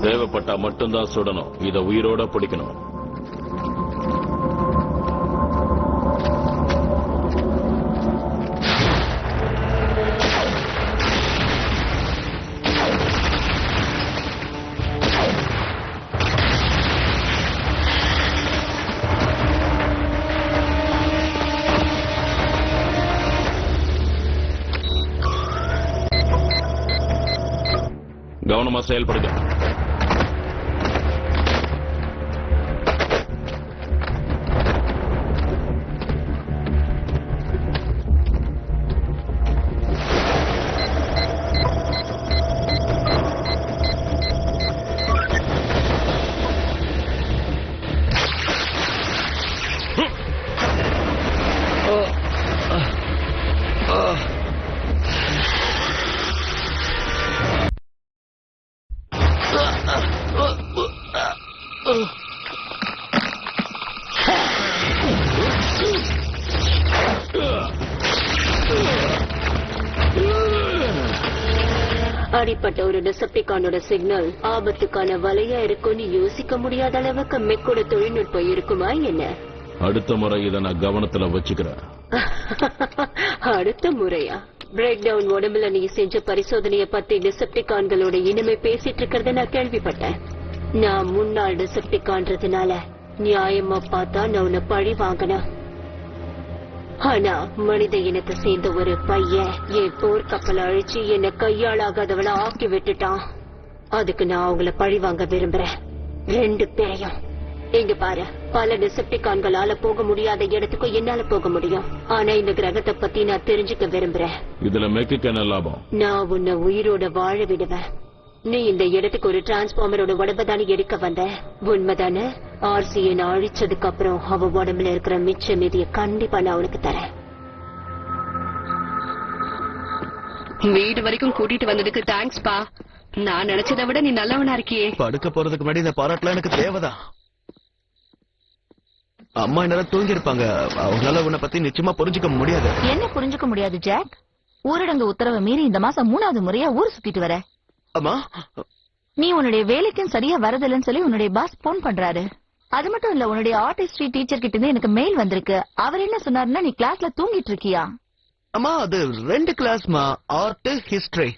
தேவைப்பட்டா மட்டும்தான் சுடணும். இத உயிரோட பிடிக்கணும். கவனமா செயல்படுங்க. அடிப்பட்ட ஒரு டிசெப்டிகானோட சிக்னல் ஆபத்துக்கான வலையா இருக்கும்னு யோசிக்க முடியாத அளவுக்கு மெக்கோட தொழில்நுட்பம் இருக்குமா என்ன? அடுத்த முறை இதை நான் கவனத்துல வச்சுக்கிறேன். அடுத்த முறையா? பிரேக் டவுன் உடம்புல நீ செஞ்ச பரிசோதனைய பத்தி டிசெப்டிகான்களோட இனிமே பேசிட்டு இருக்கிறத நான் கேள்விப்பட்டேன். நான் முன்னாள் டிசெப்டிகான்றதுனால நியாயமா பார்த்தா நான் உன்னை பழி வாங்கினேன். ஆனா மனித இனத்தை சேர்ந்த ஒரு பையன் என் போர்க்கப்பலை அழிச்சு என்ன கையாளாகாதவளை ஆக்கி விட்டுட்டான். அதுக்கு நான் அவங்கள பழி வாங்க விரும்புறேன், 2 பேரையும். இங்க பாரு, பல டிசெப்டிகான்களால போக முடியாத இடத்துக்கும் என்னால போக முடியும். ஆனா இந்த கிரகத்தை பத்தி நான் தெரிஞ்சுக்க விரும்புறேன். இதுல மெக்குக்கு என்ன லாபம்? நான் உன்னை உயிரோட வாழ விடுவேன். நீ இந்த இடத்துக்கு ஒரு டிரான்ஸ்பார்மரோட உடம்புதானே எடுக்க வந்த, உண்மைதானே? ஆர்சியை நான் அழிச்சதுக்கு அப்புறம் அவ உடம்புல இருக்கிற மிச்ச மீதிய கண்டிப்பா நான் உனக்கு தரேன். வீடு வரைக்கும் கூட்டிட்டு வந்ததுக்கு தேங்க்ஸ் பா. நான் நினைச்சதை விட நீ நல்லவனா இருக்கியே. படுக்க போறதுக்கு முன்னாடி இந்த பாராட்டுலாம் எனக்கு தேவைதான். அம்மா என்னால தூங்கி இருப்பாங்க, அவங்களால உன்னை பத்தி நிச்சயமா புரிஞ்சுக்க முடியாது. என்ன புரிஞ்சுக்க முடியாது ஜாக்? ஊரடங்கு உத்தரவை மீறி இந்த மாசம் 3வது முறையா ஊர் சுத்திட்டு வர. அம்மா, நீ உன்னுடைய வேலைக்கும் சரியா வரதில்லைன்னு சொல்லி உன்னுடைய பாஸ் போன் பண்றாரு. அது மட்டும் இல்ல, உன்னுடைய ஆர்டிஸ்ட்ரி டீச்சர் கிட்ட இருந்து எனக்கு மெயில் வந்திருக்கு. அவர் என்ன சொன்னாருன்னா, நீ கிளாஸ்ல தூங்கிட்டு இருக்கியா? அம்மா அது 2 கிளாஸ்மா, ஆர்ட் ஹிஸ்டரி.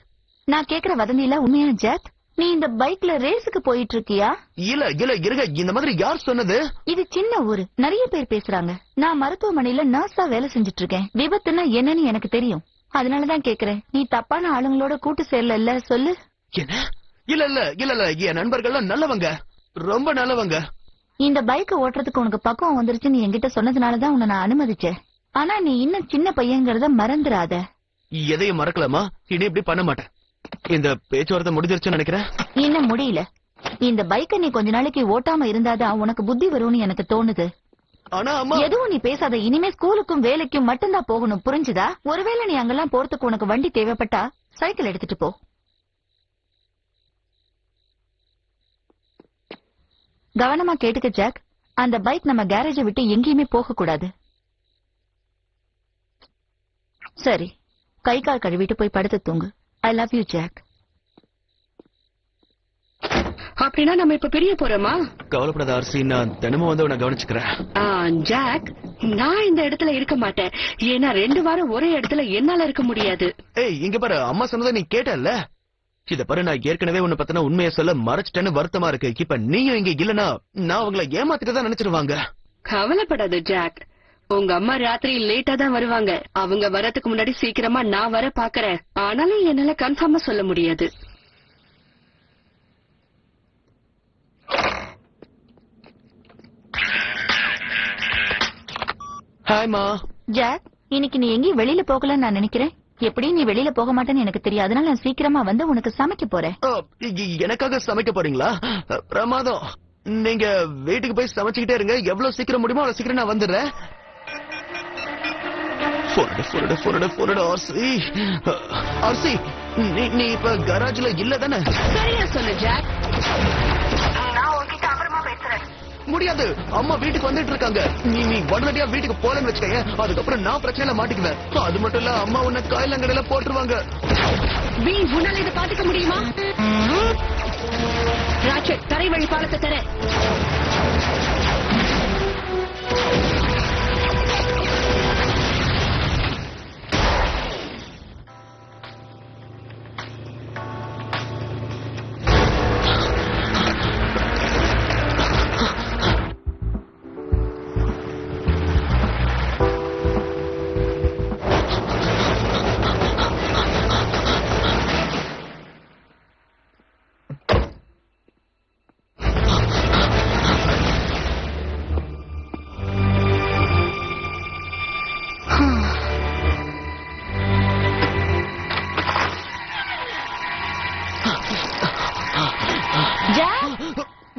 நான் கேக்குற வதந்தியில உண்மையான ஜாக்? நீ இந்த பைக்ல ரேஸுக்கு போயிட்டு இருக்கியா? இல்ல இல்ல இருங்க, இந்த மாதிரி யார் சொன்னது? இது சின்ன ஊரு, நிறைய பேர் பேசுறாங்க. நான் மருத்துவமனையில நர்ஸா வேலை செஞ்சுட்டு இருக்கேன். விபத்துன்னா என்னன்னு எனக்கு தெரியும், அதனாலதான் கேக்குறேன். நீ தப்பான ஆளுங்களோட கூட்டு சேரல சொல்லு. என்ன? இல்ல இல்ல இல்ல இல்ல, என் நண்பர்கள்லாம் நல்லவங்க, ரொம்ப நல்லவங்க. இந்த பைக்கை ஓட்டுறதுக்கு உனக்கு பக்குவம் வந்துருச்சு நீ என்கிட்ட சொன்னதுனாலதான் உன்னை நான் அனுமதிச்சேன். ஆனா நீ இன்னும் சின்ன பையங்கிறத மறந்துடாத. எதையும் மறக்கலாமா? இனி இப்படி பண்ண மாட்டேன். இந்த பேச்சுவார்த்தை முடிஞ்சிருச்சுன்னு நினைக்கிறேன். இன்னும் முடியல. இந்த பைக்கை நீ கொஞ்ச நாளைக்கு ஓட்டாம இருந்தாதான் உனக்கு புத்தி வரும்னு எனக்கு தோணுது. ஆனா அம்மா, எதுவும் நீ பேசாத. இனிமே ஸ்கூலுக்கும் வேலைக்கும் மட்டும்தான் போகணும், புரிஞ்சுதா? ஒருவேளை நீ அங்கெல்லாம் போறதுக்கு உனக்கு வண்டி தேவைப்பட்டா சைக்கிள் எடுத்துட்டு போ. கவனமா கேட்டுக்க ஜாக், அந்த பைக் நம்ம கேரேஜை விட்டு எங்கேயுமே போக கூடாது. சரி, கை கால் கழுவிட்டு போய் படுத்து தூங்கு. I love you Jack. அப்படின்னா நம்ம இப்ப பிரிய போறோமா? கவலைப்படாத ஆர்சி, நான் தினமும் வந்து உன்னை கவனிச்சுக்கிறேன். ஜாக், நான் இந்த இடத்துல இருக்க மாட்டேன். ஏன்னா 2 வாரம் ஒரே இடத்துல என்னால இருக்க முடியாது. ஏய், இங்க பாரு, அம்மா சொன்னதை நீ கேட்டல்ல? இத பாரு, நான் ஏற்கனவே உன்னை பத்தின உண்மையை சொல்ல மறைச்சிட்டேன்னு வருத்தமா இருக்கு. இப்ப நீயும் இங்க இல்லனா நான் உங்களை ஏமாத்திட்டு நினைச்சிருவாங்க. கவலைப்படாத ஜாக், உங்க அம்மா ராத்திரி லேட்டா தான் வருவாங்க. அவங்க வரதுக்கு முன்னாடி சீக்கிரமா நான் வர பாக்குறேன். ஆனாலும் என்னால கன்ஃபார்மா சொல்ல முடியாது. ஹாய்மா. ஜாக், இன்னைக்கு நீ எங்கேயும் வெளியில போகலன்னு நான் நினைக்கிறேன். எப்படி நீ வெளியில போக மாட்டேன்னு எனக்கு தெரியும், அதனால நான் சீக்கிரமா வந்து உனக்கு சமைக்க போறேன். எனக்காக சமைக்க போறீங்களா? பிரமாதம். நீங்க வீட்டுக்கு போய் சமைச்சுக்கிட்டே இருங்க, எவ்வளவு சீக்கிரம் முடியுமோ அவ்வளவு சீக்கிரம் நான் வந்துடுறேன். ஆர்சி, நீ இப்ப கராஜ்ல இல்ல தானே? சரியா சொல்லு ஜாக். முடியாது, அம்மா வீட்டுக்கு வந்துட்டு இருக்காங்க. நீ உடனடியா வீட்டுக்கு போலன்னு வச்சுக்கேன், அதுக்கப்புறம் நான் பிரச்சனையில மாட்டிக்குவேன். அது மட்டும் இல்ல, அம்மா உன்னை காயிலங்கடையில போட்டுருவாங்க. உன்னால இதை பாத்துக்க முடியுமா? வந்தாச்சு, தரை வழி பாலத்தை தர.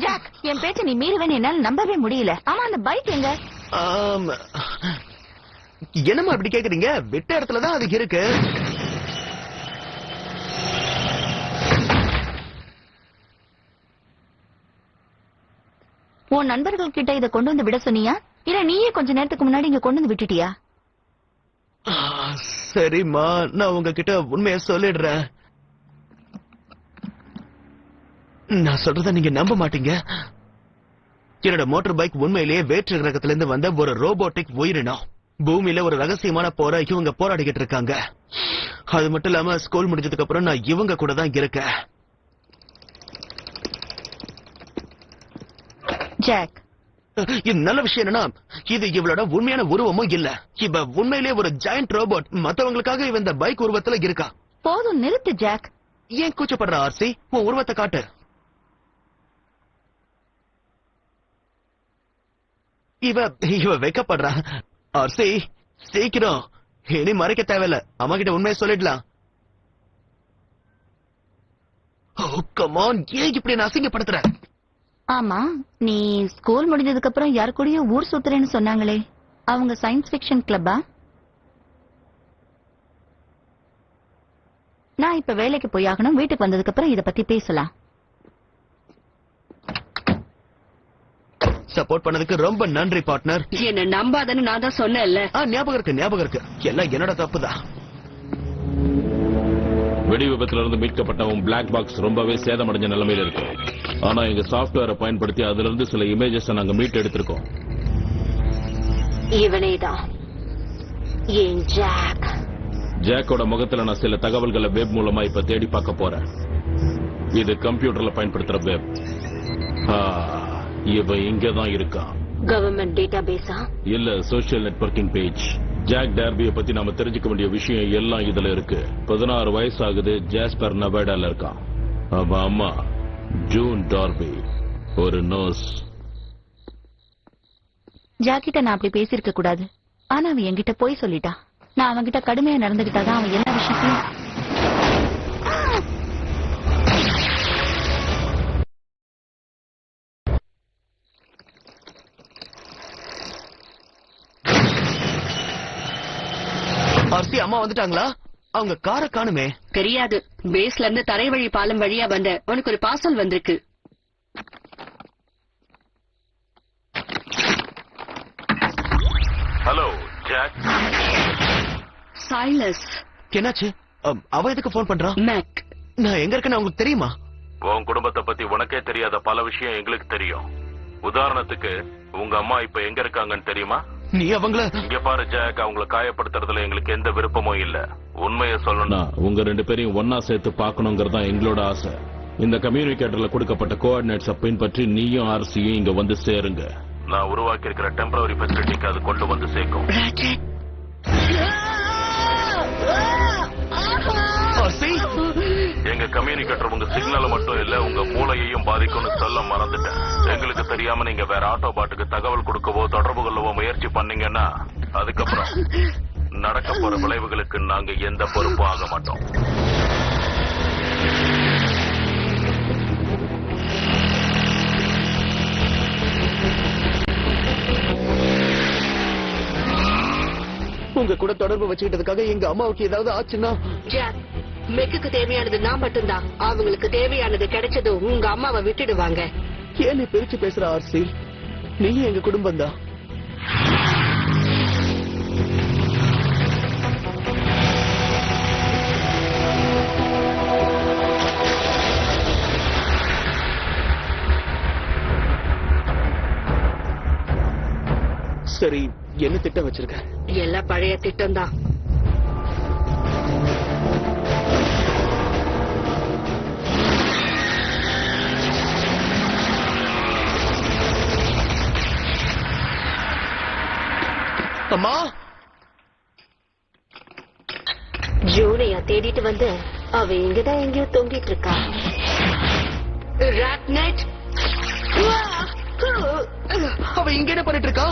ஜாக், என் பேச்ச நீ மீறுவேன்னு என்னால நம்பவே முடியல. ஆமா, அந்த பைக் எங்க? என்னம்மா இப்படி கேக்குறீங்க? விட்ட இடத்துலதான் அதுக்கு இருக்கு. உன் நண்பர்கள் கிட்ட இத கொண்டு வந்து விட சொன்னியா, இல்ல நீயே கொஞ்ச நேரத்துக்கு முன்னாடி இங்க கொண்டு வந்து விட்டுட்டியா? சரிம்மா, நான் உங்ககிட்ட உண்மையை சொல்லிடுறேன். நான் சொல்றத நீங்க நம்ப மாட்டீங்க. என்னோட மோட்டார் பைக் உண்மையிலேயே வேற்று கிரகத்துல இருந்து வந்த ஒரு ரோபோட்டிக் உயிரினம். பூமியில ஒரு ரகசியமான போரை இவங்க போராடிக்கிட்டு இருக்காங்க. அது மட்டும் இல்லாம ஸ்கூல் முடிஞ்சதுக்கு அப்புறம் நான் இவங்க கூட தான் இருக்கேன். ஜாக், இது நல்ல விஷயம் என்னன்னா, இது இவளோட உண்மையான உருவமும் இல்ல. இவ உண்மையிலேயே ஒரு ஜாயிண்ட் ரோபோட். மத்தவங்களுக்காக இவ இந்த பைக் உருவத்துல இருக்கா. போதும் நிறுத்து ஜாக். ஏன் கூச்சப்படுற ஆர்சி? உன் உருவத்தை காட்டு. இவ வைக்கப்படுறா. ஆர்சி, சீக்கிரம், இனி மறைக்க தேவையில்ல. அம்மா கிட்ட உண்மையை சொல்லிடலாம். கம் ஆன், ஏன் இப்படி நான் அசிங்கப்படுத்துற? ஆமா, நீ ஸ்கூல் முடிஞ்சதுக்கு அப்புறம் யாரு கூடயும் ஊர் சுத்துறேன்னு சொன்னாங்களே, அவங்க சயின்ஸ் ஃபிக்ஷன் கிளப்பா? நான் இப்ப வேலைக்கு போய் ஆகணும். வீட்டுக்கு வந்ததுக்கு அப்புறம் இத பத்தி பேசலாம். சப்போர்ட் பண்ணதுக்கு ரொம்ப நன்றி பார்ட்னர். என்ன நம்பாதன்னு நான் தான் சொன்னேன்ல. ஞாபகம் இருக்கு. எல்லாம் என்னோட தப்புதான். வெடி விபத்துல இருந்து மீட்கப்பட்ட பிளாக் பாக்ஸ் ரொம்பவே சேதமடைஞ்ச நிலைமையில இருக்கு. ஆனா எங்க சாப்ட்வேரை பயன்படுத்தி அதுல இருந்து சில இமேஜஸ் நாங்க மீட் எடுத்திருக்கோம். இவனேதான் என் ஜாக். ஜாக்கோட முகத்துல நான் சில தகவல்களை வெப் மூலமா இப்ப தேடி பார்க்க போறேன். இது கம்ப்யூட்டர்ல பயன்படுத்துற வெப். இவ இங்கதான் இருக்கான். கவர்மெண்ட் டேட்டாபேஸா? இல்ல, சோசியல் நெட்வொர்க்கிங் பேஜ். ஜாக் டார்பியை பத்தி நாம தெரிஞ்சுக்க வேண்டிய விஷயம் எல்லாம் இதுல இருக்கு. 16 வயசு ஆகுது. ஜாஸ்பர் நவேடால இருக்கான். அவன் அம்மா ஜூன் டார்பி, ஒரு நர்ஸ். ஜாக்கிட்ட நான் அப்படி பேசியிருக்க கூடாது. ஆனா அவன் என்கிட்ட போய் சொல்லிட்டான். நான் அவன்கிட்ட கடுமையா நடந்துகிட்டாதான் அவன் எல்லா விஷயத்தையும். ஆர்சி, அம்மா வந்துட்டாங்களா? அவங்க காரை காணுமே. தெரியாது. பேஸ்ல இருந்து தரை வழி பாலம் வழியா வந்த உனக்கு ஒரு பார்சல் வந்திருக்கு. Hello Jack. சைலஸ். என்னாச்சு? அவ எதுக்கு போன் பண்றா? மேக், நான் எங்க இருக்கேன்னு உங்களுக்கு தெரியுமா? உன் குடும்பத்தை பத்தி உனக்கே தெரியாத பல விஷயம் எங்களுக்கு தெரியும். உதாரணத்துக்கு உங்க அம்மா இப்ப எங்க இருக்காங்கன்னு தெரியுமா? நீ அவங்கள இங்க பாரு ஜாக், அவங்கள காயப்படுத்துறதுல எங்களுக்கு எந்த விருப்பமும் இல்ல. உண்மையை சொல்லணும், உங்க 2 பேரையும் ஒன்னா சேர்த்து பாக்கணுங்கிறதா எங்களோட ஆசை. இந்த கம்யூனிகேட்டர்ல கொடுக்கப்பட்ட கோஆர்டினேட்ஸை பின்பற்றி நீயும் ஆர்சியும் இங்க வந்து சேருங்க. நான் உருவாக்கி இருக்கிற டெம்பரரி ஃபெசிலிட்டிக்கு அது கொண்டு வந்து சேர்க்கும். எங்க கம்யூனிகேட்டர் உங்க சிக்னலை மட்டும் இல்ல, உங்க மூளையையும் பாதிக்கும்னு சொல்ல மறந்துட்டேன். எங்களுக்கு தெரியாம நீங்க வேற ஆட்டோபாட்டுக்கு தகவல் கொடுக்கவோ தொடர்பு கொள்ளவோ முயற்சி பண்ணீங்கன்னா அதுக்கப்புறம் நடக்க போற விளைவுகளுக்கு நாங்க எந்த பொறுப்பும் ஆக மாட்டோம். உங்க கூட தொடர்பு வச்சுக்கிட்டதுக்காக எங்க அம்மாவுக்கு ஏதாவது ஆச்சுன்னா? ஜாக், மெக்குக்கு தேவையானது நான் மட்டும்தான். அவங்களுக்கு தேவையானது கிடைச்சதும் உங்க அம்மாவை விட்டுடுவாங்க. ஏன் நீ பிரிச்சு பேசுற ஆர்சி? நீயும் எங்க குடும்பம் தான். சரி, என்ன திட்டம் வச்சிருக்க? எல்லாம் பழைய திட்டம் தான். அம்மா, ஜூனியா தேடிட்டு வந்து அவ இங்கதான் எங்கேயோ தொங்கிட்டு இருக்கா. ராட்நெட், அவ இங்க என்ன பண்ணிட்டு இருக்கா?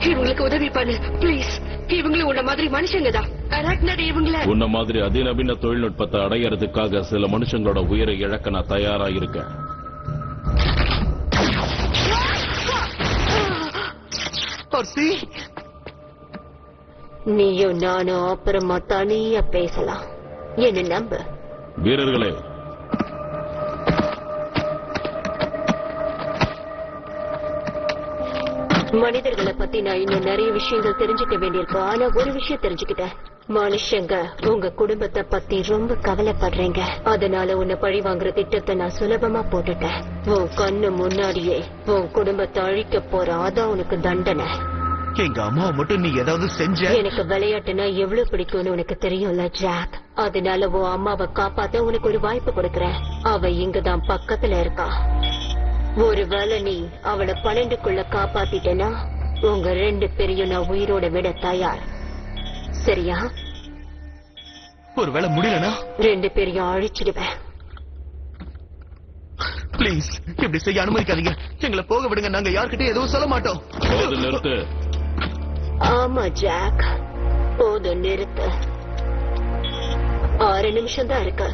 இவங்களுக்கு உதவி பண்ணு ப்ளீஸ். இவங்களும் உன்ன மாதிரி மனுஷங்க தான். ராட்நெட் இவங்கள உன்ன மாதிரி அதிநவீன தொழில்நுட்பத்தை அடையறதுக்காக சில மனுஷங்களோட உயிரை இழக்க நான் தயாரா இருக்கேன். ஆர்சி, நீயும் நானும் அப்புறமா தனியா பேசலாம். என்ன நம்ப. வீரர்களே, மனிதர்களை பத்தி நான் இன்னும் நிறைய விஷயங்கள் தெரிஞ்சுக்க வேண்டியிருக்கு. ஆனா ஒரு விஷயம் தெரிஞ்சுக்கிட்டேன். மனுஷங்க உங்க குடும்பத்தை பத்தி ரொம்ப கவலைப்படுறீங்க. அதனால உன்னை பழி வாங்குற திட்டத்தை நான் சுலபமா போட்டுட்டேன். உன் கண்ணு முன்னாடியே உன் குடும்பத்தை அழிக்க போற, அதான் உனக்கு தண்டனை. எங்க அம்மாவை மட்டும் நீ ஏதாவது செஞ்ச? எனக்கு விளையாட்டுனா எவ்வளவு பிடிக்கும்னு உனக்கு தெரியும்ல ஜாக். அதனால உன் அம்மாவை காப்பாத்த உனக்கு ஒரு வாய்ப்பு கொடுக்கறேன். அவ இங்கதான் பக்கத்துல இருக்கா. ஒருவேளை நீ அவளை 12க்குள்ள காப்பாத்திட்டேன்னா உங்க 2 பேரையும் நான் உயிரோட விட தயார். சரியா? ஒருவேளை முடியலனா 2 பேரையும் அழிச்சிடுவேன். பிளீஸ் இப்படி செய்ய அனுமதிக்காதீங்க. எங்களை போக விடுங்க. நாங்க யார்கிட்ட எதுவும் சொல்ல மாட்டோம். போது நிறுத்து. ஆமா ஜாக், போதும் நிறுத்து. 6 நிமிஷம் தான் இருக்கு.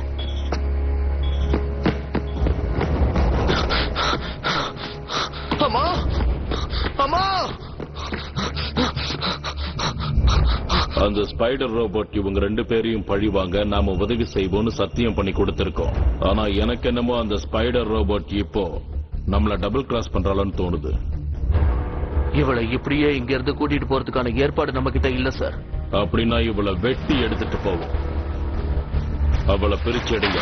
அம்மா, அம்மா, அந்த ஸ்பைடர் ரோபோட் இவங்க 2 பேரையும் பழிவாங்க நாம உதவி செய்வோம்னு சத்தியம் பண்ணி கொடுத்திருக்கோம். ஆனா எனக்கு என்னமோ அந்த ஸ்பைடர் ரோபோட் இப்போ நம்மள டபுள் கிராஸ் பண்றாளன்னு தோணுது. இவளை இப்படியே இங்க இருந்து கூட்டிட்டு போறதுக்கான ஏற்பாடு நம்ம கிட்ட இல்ல சார். அப்படின்னா இவளை வெட்டி எடுத்துட்டு போவோம். அவளை பிரிச்சு எடுங்க.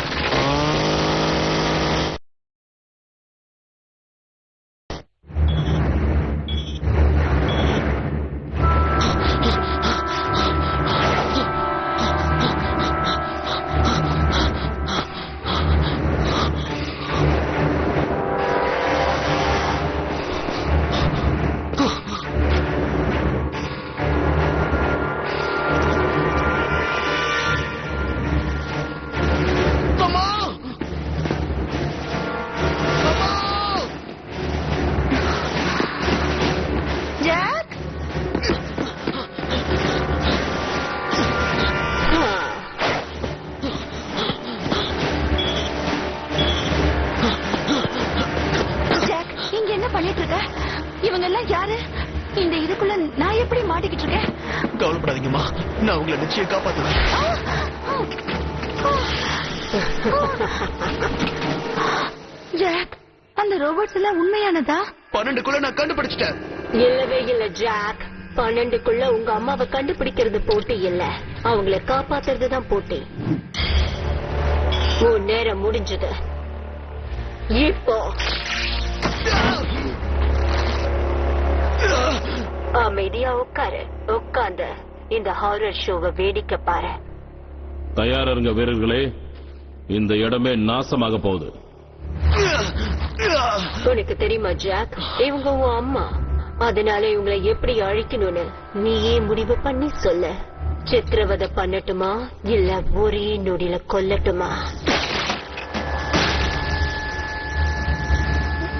இவங்க எல்லாம் யாரு? இந்த இதுக்குள்ள நான் எப்படி மாட்டிக்கிட்டு இருக்கேன்? கவலைப்படாதீங்கம்மா, நான் உங்களை நிச்சயம் காப்பாத்துவேன். ஜாக், அந்த ரோபோட்ஸ் எல்லாம் உண்மையானதா? 12க்குள்ள நான் கண்டுபிடிச்சிட்டேன். இல்லவே இல்ல ஜாக். 12க்குள்ள உங்க அம்மாவை கண்டுபிடிக்கிறது போட்டி இல்ல, அவங்கள காப்பாத்துறதுதான் போட்டி. உன் நேரம் முடிஞ்சது. இப்போ அமைதியா உட்காரு. உட்கார்ந்து இந்த ஹாரர் ஷோவை வேடிக்கை பாரு. தயாரா இருங்க வீரர்களே, இந்த இடமே நாசமாக போகுது. உனக்கு தெரியுமா ஜாக், இவங்க உன் அம்மா. அதனால இவங்களை எப்படி அழிக்கணும்னு நீயே முடிவு பண்ணி சொல்ல. சித்திரவதை பண்ணட்டுமா இல்ல ஒரே நொடியில கொல்லட்டுமா?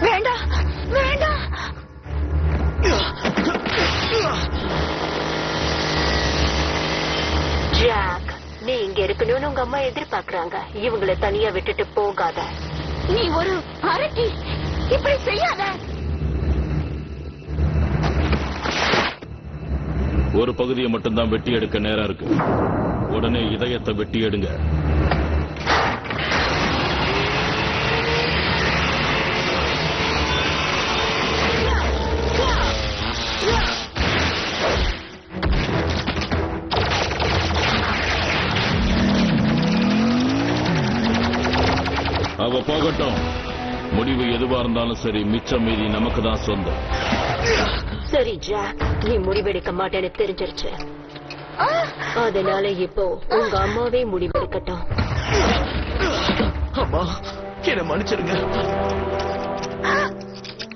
வேண்டாம் வேண்டாம். ஜாக், நீ இங்க இருக்கணும்னு உங்க அம்மா எதிர்பார்க்கறாங்க. இவங்களை தனியா விட்டுட்டு போகாத. நீ ஒரு அரக்கி, இப்படி செய்யாத. ஒரு பகுதியை மட்டும்தான் வெட்டி எடுக்க நேரம் இருக்கு. உடனே இதயத்தை வெட்டி எடுங்க. அவ போகட்டும். முடிவு எதுவா இருந்தாலும் சரி, மிச்சம் மீதி நமக்கு தான் சொந்தம். சரி ஜாக், நீ முடிவெடுக்க மாட்டேன்னு தெரிஞ்சிருச்சு. அதனால இப்போ உங்க அம்மாவே முடிவெடுக்கட்டும். அம்மா, என்ன மன்னிச்சிருங்க.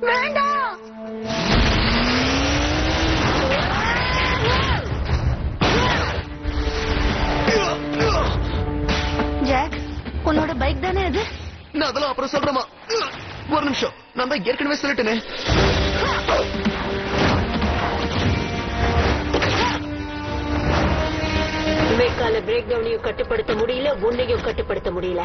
வேண்டாம். ஜாக், உன்னோட பைக் தானே அது? நான் அதெல்லாம் அப்புறம் சொல்றேமா. ஒரு நிமிஷம், நான் தான் ஏற்கனவே சொல்லிட்டேனே. மேற்கால பிரேக் டவுனையும் கட்டுப்படுத்த முடியல, உன்னையும் கட்டுப்படுத்த முடியல.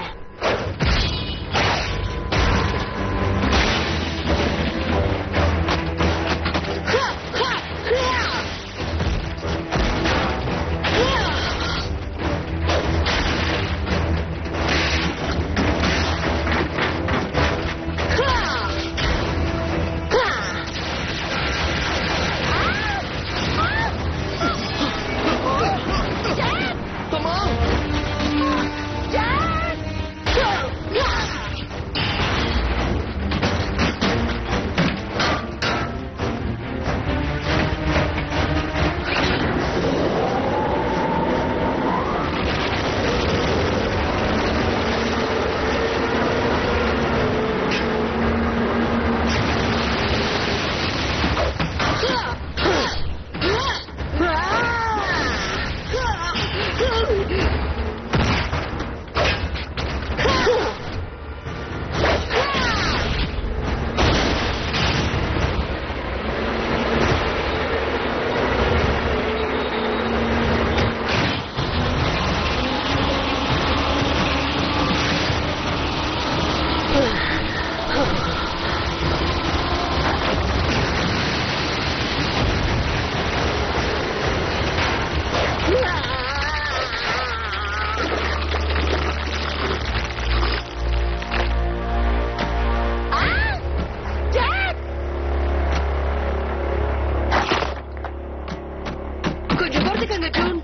கொஞ்சம் பொறுத்துக்கங்க ஜூன்.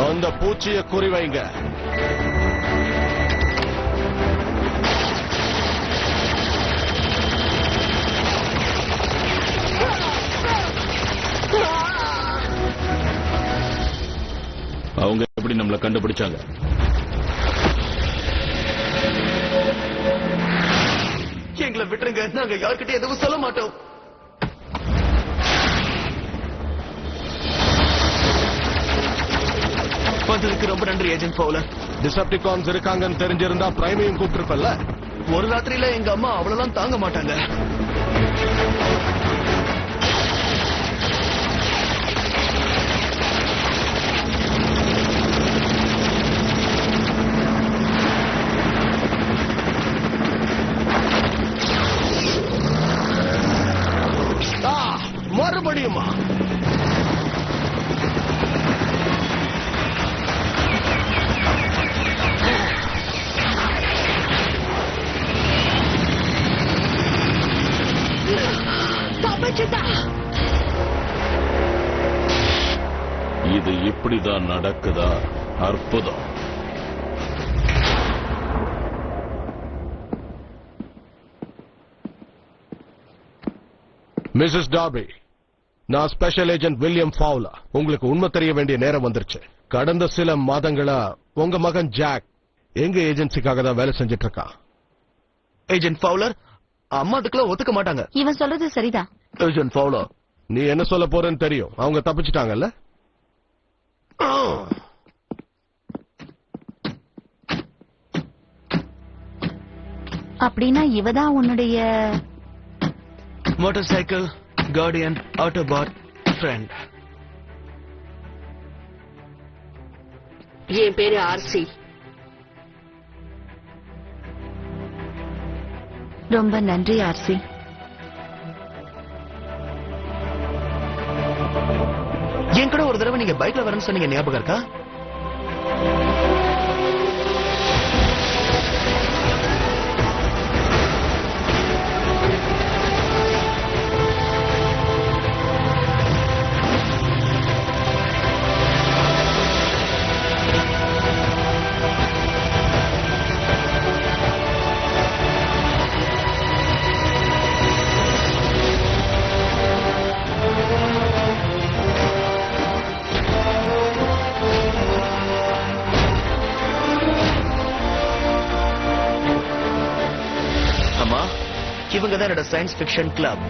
அந்த பூச்சியை குறிவைங்க. அவங்க எப்படி நம்மளை கண்டுபிடிச்சாங்க? எங்களை விட்டுருங்க, நாங்க யார்கிட்ட எதுவும் சொல்ல மாட்டோம். வந்ததுக்கு ரொம்ப நன்றி ஏஜென்ட் ஃபவுலர். டிசெப்டிகான்ஸ் இருக்காங்கன்னு தெரிஞ்சிருந்தா பிரைமையும் கூப்பிட்டுருப்பல்ல. ஒரு ராத்திரியில எங்க அம்மா அவ்வளவுதான் தாங்க மாட்டாங்க. மறுபடியுமா? இது இப்படிதான் நடக்குதா? அற்புதம். மிஸ்ஸஸ் டார்பி, நான் ஸ்பெஷல் ஏஜென்ட் வில்லியம் ஃபவுலர். உங்களுக்கு உண்மை தெரிய வேண்டிய நேரம் வந்துருச்சு. கடந்த சில மாதங்களா உங்க மகன் ஜாக் எங்க ஏஜென்சிக்காக தான் வேலை செஞ்சிட்டு இருக்கான். ஏஜென்ட் ஃபவுலர், அம்மா அதுக்குள்ள ஒத்துக்க மாட்டாங்க. இவன் சொல்றது சரிதான். ஏஜென்ட் ஃபவுலர், நீ என்ன சொல்ல போறேன்னு தெரியும். அவங்க தப்பிச்சிட்டாங்கல்ல? அப்படின்னா இவதான் உன்னுடைய motorcycle guardian autobot friend. என் பேரு ஆர்சி. ரொம்ப நன்றி ஆர்சி. என் கூட ஒரு தடவை நீங்க பைக்ல வரேன்னு சொன்னீங்க, ஞாபகம் இருக்கா? இவங்க தான் என்னோட சயின்ஸ் ஃபிக்ஷன் கிளப்